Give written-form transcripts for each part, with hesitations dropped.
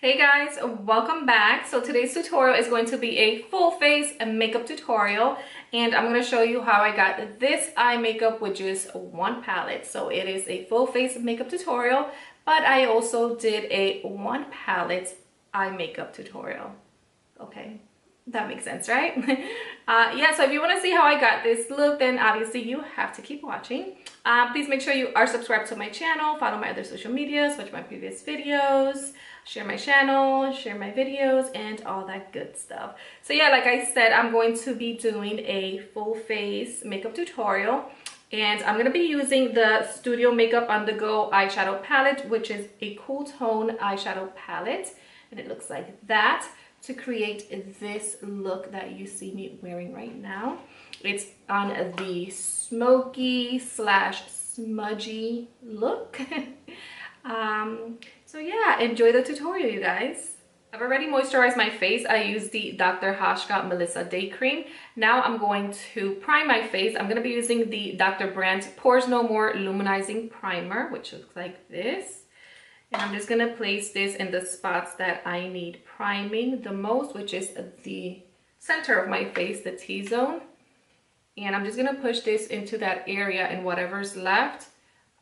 Hey guys, welcome back. So today's tutorial is going to be a full face makeup tutorial, and I'm going to show you how I got this eye makeup with just one palette. So it is a full face makeup tutorial, but I also did a one palette eye makeup tutorial. Okay, that makes sense, right? Yeah, so if you want to see how I got this look, then obviously you have to keep watching. Please make sure you are subscribed to my channel, follow my other social medias, watch my previous videos, share my channel, share my videos, and all that good stuff. So yeah, like I said, I'm going to be doing a full face makeup tutorial, and I'm going to be using the Studio Makeup On The Go eyeshadow palette, which is a cool tone eyeshadow palette, and it looks like that, to create this look that you see me wearing right now. It's on the smoky slash smudgy look. So yeah, enjoy the tutorial, you guys. I've already moisturized my face. I used the Dr. Hashka Melissa Day Cream. Now I'm going to prime my face. I'm going to be using the Dr. Brandt Pores No More Luminizing Primer, which looks like this. And I'm just going to place this in the spots that I need priming the most, which is the center of my face, the T-zone. And I'm just going to push this into that area, and whatever's left,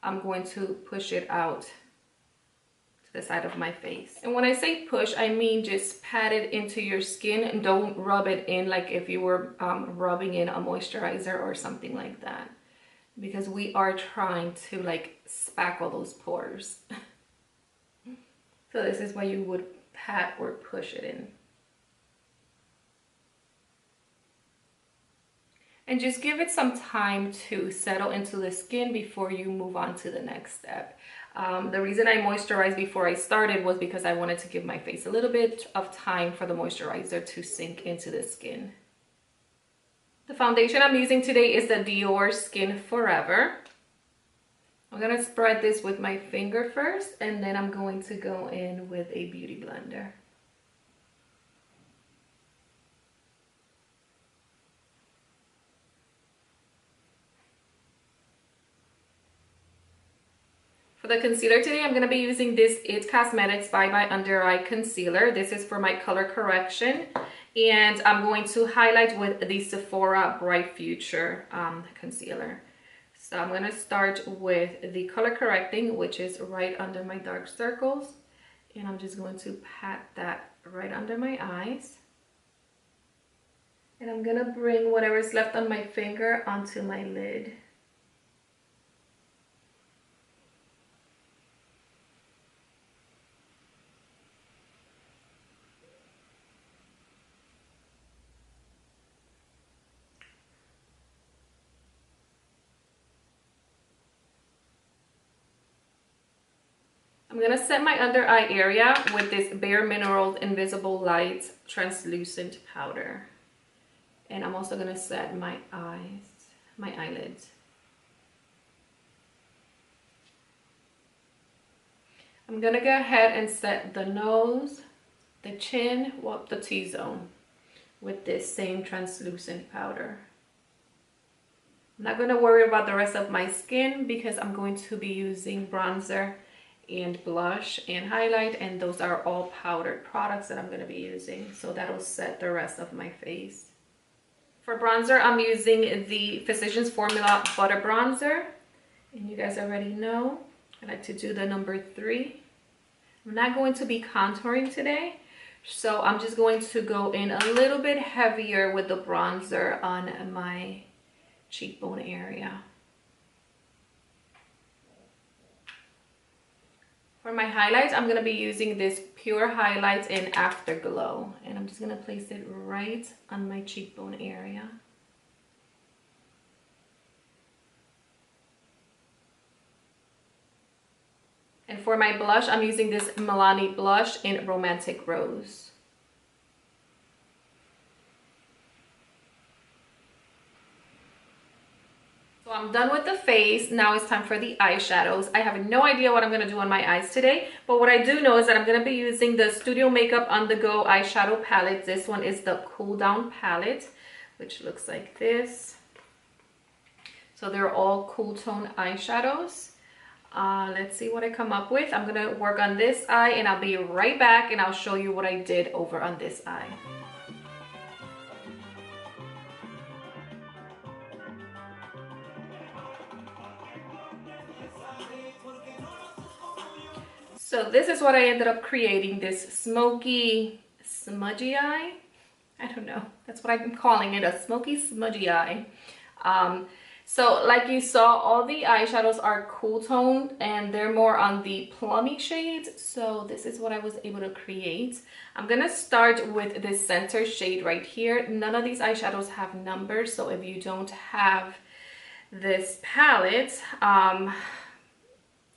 I'm going to push it out to the side of my face. And when I say push, I mean just pat it into your skin and don't rub it in like if you were rubbing in a moisturizer or something like that. Because we are trying to like spackle those pores. So this is why you would pat or push it in. And just give it some time to settle into the skin before you move on to the next step. The reason I moisturized before I started was because I wanted to give my face a little bit of time for the moisturizer to sink into the skin. The foundation I'm using today is the Dior Skin Forever. I'm going to spread this with my finger first, and then I'm going to go in with a beauty blender. For the concealer today, I'm going to be using this It Cosmetics Bye Bye Under Eye Concealer. This is for my color correction, and I'm going to highlight with the Sephora Bright Future concealer. So I'm going to start with the color correcting, which is right under my dark circles, and I'm just going to pat that right under my eyes. And I'm going to bring whatever's left on my finger onto my lid. I'm going to set my under eye area with this Bare Minerals Invisible Light Translucent Powder. And I'm also going to set my eyes, my eyelids. I'm going to go ahead and set the nose, the chin, well, the T-zone with this same translucent powder. I'm not going to worry about the rest of my skin because I'm going to be using bronzer and blush and highlight, and those are all powdered products that I'm going to be using, so that'll set the rest of my face. For bronzer, I'm using the Physicians Formula Butter Bronzer, and you guys already know I like to do the number 3. I'm not going to be contouring today, so I'm just going to go in a little bit heavier with the bronzer on my cheekbone area. For my highlights, I'm going to be using this Pure Highlights in Afterglow, and I'm just going to place it right on my cheekbone area. And for my blush, I'm using this Milani blush in Romantic Rose. So I'm done with the face. Now it's time for the eyeshadows. I have no idea what I'm going to do on my eyes today, but what I do know is that I'm going to be using the Studio Makeup On The Go eyeshadow palette. This one is the Cool Down palette, which looks like this. So they're all cool tone eyeshadows. Let's see what I come up with. I'm gonna work on this eye and I'll be right back and I'll show you what I did over on this eye. So this is what I ended up creating, this smoky smudgy eye. I don't know, that's what I'm calling it, a smoky smudgy eye. So like you saw, all the eyeshadows are cool toned and they're more on the plummy shades. So this is what I was able to create. I'm gonna start with this center shade right here. None of these eyeshadows have numbers, so if you don't have this palette,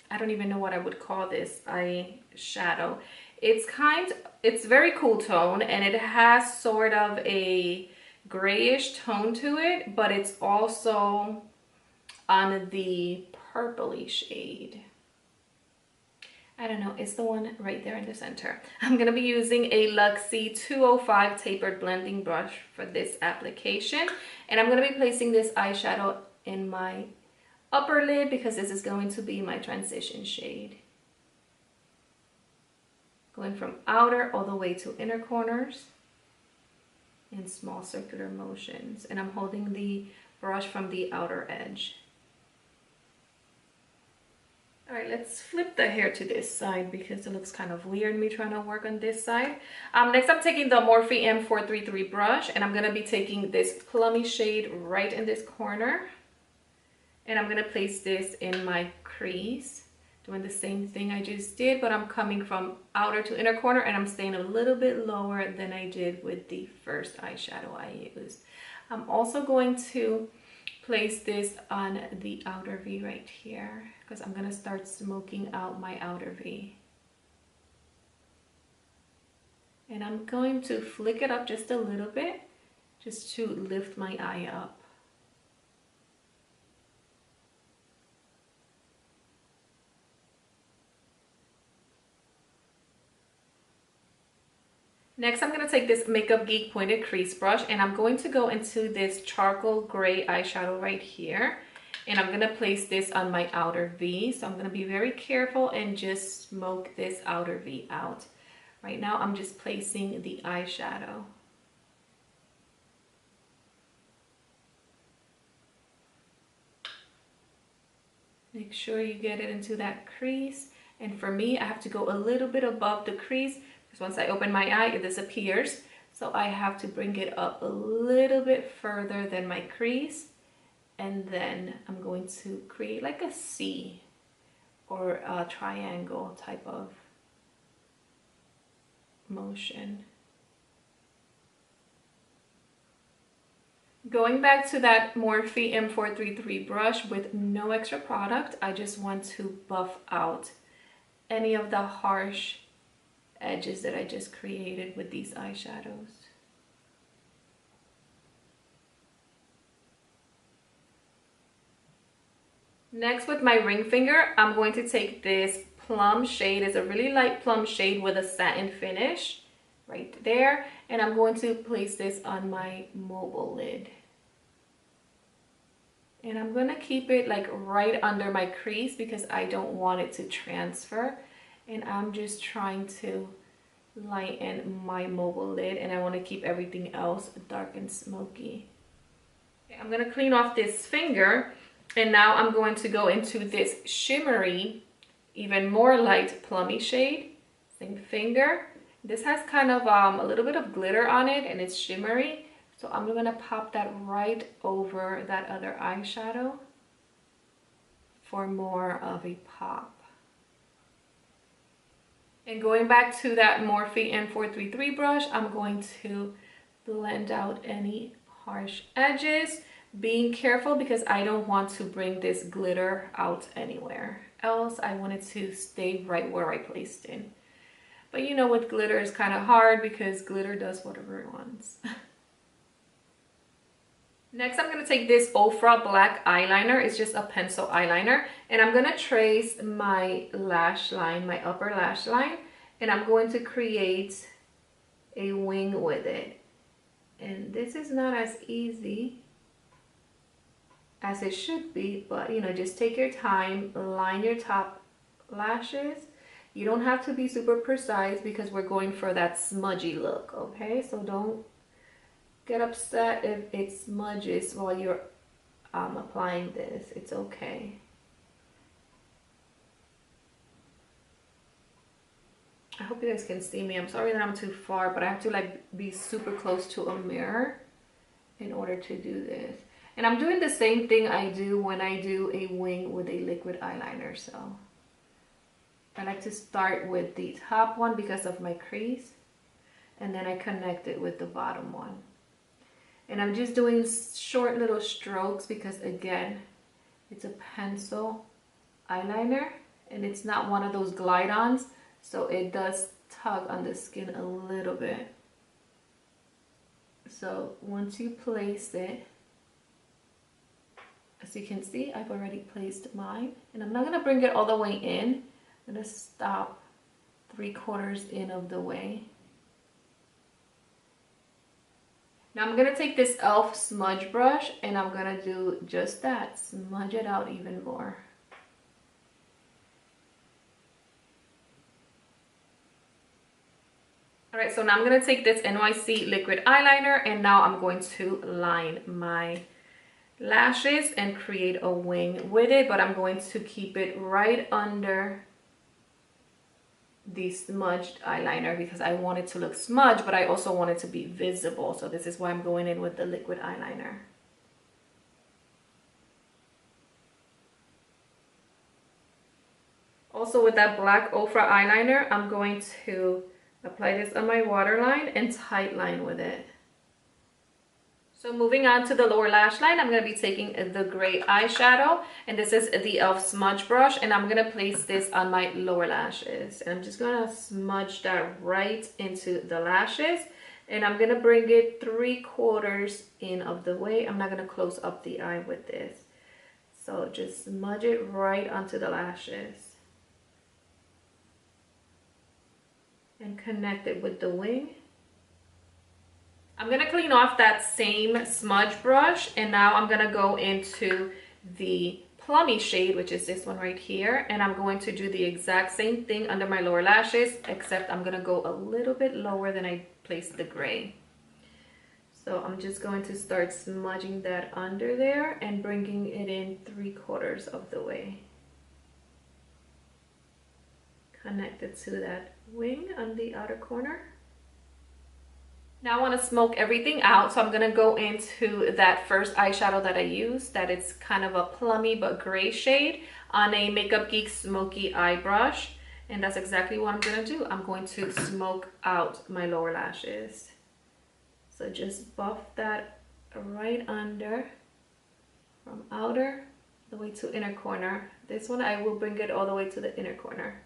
I don't even know what I would call this eyeshadow. It's very cool tone and it has sort of a grayish tone to it, but it's also on the purpley shade. I don't know, it's the one right there in the center. I'm gonna be using a Luxie 205 tapered blending brush for this application, and I'm gonna be placing this eyeshadow in my upper lid because this is going to be my transition shade. Going from outer all the way to inner corners in small circular motions, and I'm holding the brush from the outer edge. All right, let's flip the hair to this side because it looks kind of weird me trying to work on this side. Next I'm taking the Morphe M433 brush and I'm gonna be taking this plummy shade right in this corner. And I'm gonna place this in my crease, doing the same thing I just did, but I'm coming from outer to inner corner and I'm staying a little bit lower than I did with the first eyeshadow I used. I'm also going to place this on the outer V right here because I'm gonna start smoking out my outer V. And I'm going to flick it up just a little bit just to lift my eye up. Next, I'm going to take this Makeup Geek pointed crease brush and I'm going to go into this charcoal gray eyeshadow right here. And I'm going to place this on my outer V. So I'm going to be very careful and just smoke this outer V out. Right now, I'm just placing the eyeshadow. Make sure you get it into that crease. And for me, I have to go a little bit above the crease. Once I open my eye, it disappears. So I have to bring it up a little bit further than my crease. And then I'm going to create like a C or a triangle type of motion. Going back to that Morphe M433 brush with no extra product, I just want to buff out any of the harsh edges that I just created with these eyeshadows. Next, with my ring finger, I'm going to take this plum shade. It's a really light plum shade with a satin finish right there, and I'm going to place this on my mobile lid. And I'm going to keep it like right under my crease because I don't want it to transfer. And I'm just trying to lighten my mobile lid and I want to keep everything else dark and smoky. Okay, I'm going to clean off this finger and now I'm going to go into this shimmery, even more light plummy shade. Same finger. This has kind of a little bit of glitter on it and it's shimmery. So I'm going to pop that right over that other eyeshadow for more of a pop. And going back to that Morphe M433 brush, I'm going to blend out any harsh edges, being careful because I don't want to bring this glitter out anywhere else. I want it to stay right where I placed it. But you know, with glitter it's kind of hard because glitter does whatever it wants. Next, I'm going to take this Ofra black eyeliner. It's just a pencil eyeliner. And I'm going to trace my lash line, my upper lash line. And I'm going to create a wing with it. And this is not as easy as it should be, but you know, just take your time, line your top lashes. You don't have to be super precise because we're going for that smudgy look, okay? So don't get upset if it smudges while you're applying this. It's okay. I hope you guys can see me. I'm sorry that I'm too far, but I have to like be super close to a mirror in order to do this. And I'm doing the same thing I do when I do a wing with a liquid eyeliner. So I like to start with the top one because of my crease, and then I connect it with the bottom one. And I'm just doing short little strokes because again, it's a pencil eyeliner and it's not one of those glide-ons, so it does tug on the skin a little bit. So once you place it, as you can see, I've already placed mine, and I'm not gonna bring it all the way in. I'm gonna stop 3/4 in of the way. Now I'm gonna take this e.l.f. smudge brush and I'm gonna do just that, smudge it out even more. All right, so now I'm gonna take this NYC liquid eyeliner and now I'm going to line my lashes and create a wing with it, but I'm going to keep it right under the smudged eyeliner because I want it to look smudged, but I also want it to be visible. So this is why I'm going in with the liquid eyeliner. Also with that black Ofra eyeliner, I'm going to apply this on my waterline and tight line with it. So moving on to the lower lash line, I'm going to be taking the gray eyeshadow, and this is the e.l.f. smudge brush, and I'm going to place this on my lower lashes. And I'm just going to smudge that right into the lashes, and I'm going to bring it 3/4 in of the way. I'm not going to close up the eye with this. So just smudge it right onto the lashes. And connect it with the wing. I'm gonna clean off that same smudge brush, and now I'm gonna go into the plummy shade, which is this one right here, and I'm going to do the exact same thing under my lower lashes, except I'm gonna go a little bit lower than I placed the gray. So I'm just going to start smudging that under there and bringing it in 3/4 of the way. Connect it to that wing on the outer corner. Now I want to smoke everything out, so I'm going to go into that first eyeshadow that I used, that it's kind of a plummy but gray shade, on a Makeup Geek Smoky Eye brush. And that's exactly what I'm going to do. I'm going to smoke out my lower lashes. So just buff that right under, from outer the way to inner corner. This one I will bring it all the way to the inner corner.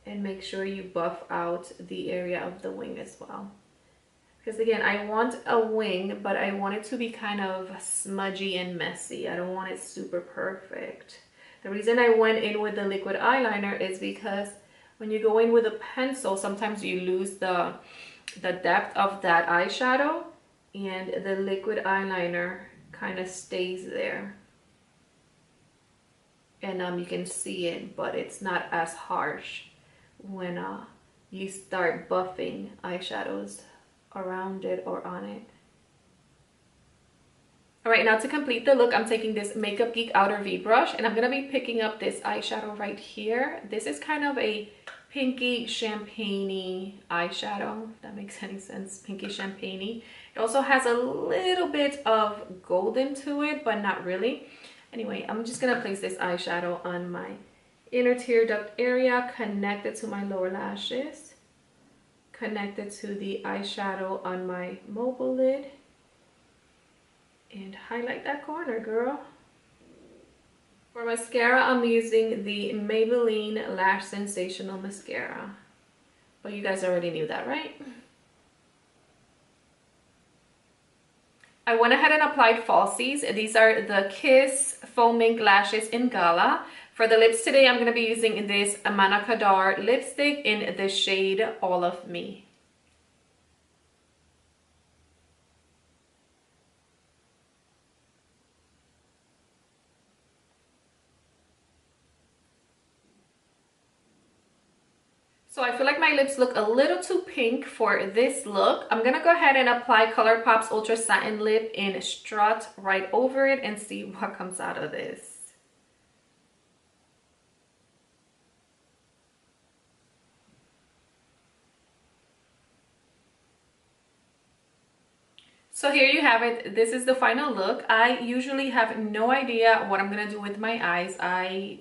And make sure you buff out the area of the wing as well. Because again, I want a wing, but I want it to be kind of smudgy and messy. I don't want it super perfect. The reason I went in with the liquid eyeliner is because when you go in with a pencil, sometimes you lose the depth of that eyeshadow, and the liquid eyeliner kind of stays there. And you can see it, but it's not as harsh when you start buffing eyeshadows around it or on it. All right, now to complete the look, I'm taking this Makeup Geek Outer V brush, and I'm gonna be picking up this eyeshadow right here. This is kind of a pinky champagne-y eyeshadow, if that makes any sense. Pinky champagne-y. It also has a little bit of golden to it, but not really. Anyway, I'm just gonna place this eyeshadow on my inner tear duct area, connect it to my lower lashes, connect it to the eyeshadow on my mobile lid, and highlight that corner, girl. For mascara, I'm using the Maybelline Lash Sensational Mascara. But you guys already knew that, right? I went ahead and applied falsies. These are the Kiss Foam Ink Lashes in Gala. For the lips today, I'm going to be using this Amana Kadar lipstick in the shade All of Me. So I feel like my lips look a little too pink for this look. I'm gonna go ahead and apply ColourPop's Ultra Satin Lip in Strut right over it and see what comes out of this. So here you have it. This is the final look. I usually have no idea what I'm gonna do with my eyes. I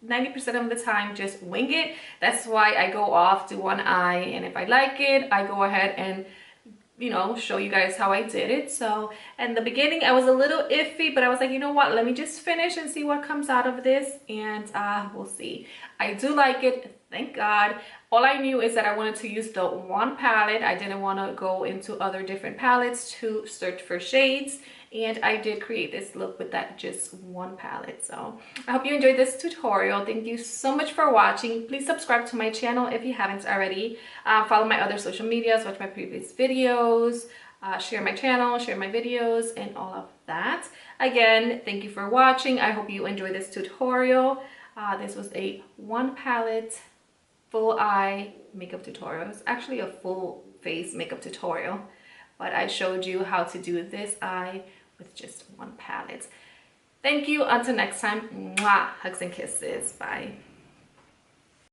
90% of the time just wing it. That's why I go off to one eye, and if I like it, I go ahead and, you know, show you guys how I did it. So in the beginning I was a little iffy, but I was like, you know what, let me just finish and see what comes out of this, and we'll see. I do like it, thank God. All I knew is that I wanted to use the one palette. I didn't want to go into other different palettes to search for shades, and I did create this look with that just one palette. So I hope you enjoyed this tutorial. Thank you so much for watching. Please subscribe to my channel if you haven't already. Follow my other social medias, watch my previous videos, share my channel, share my videos, and all of that. Again, thank you for watching. I hope you enjoyed this tutorial. This was a one palette full eye makeup tutorial. It's actually a full face makeup tutorial, but I showed you how to do this eye with just one palette. Thank you. Until next time. Mwah. Hugs and kisses. Bye.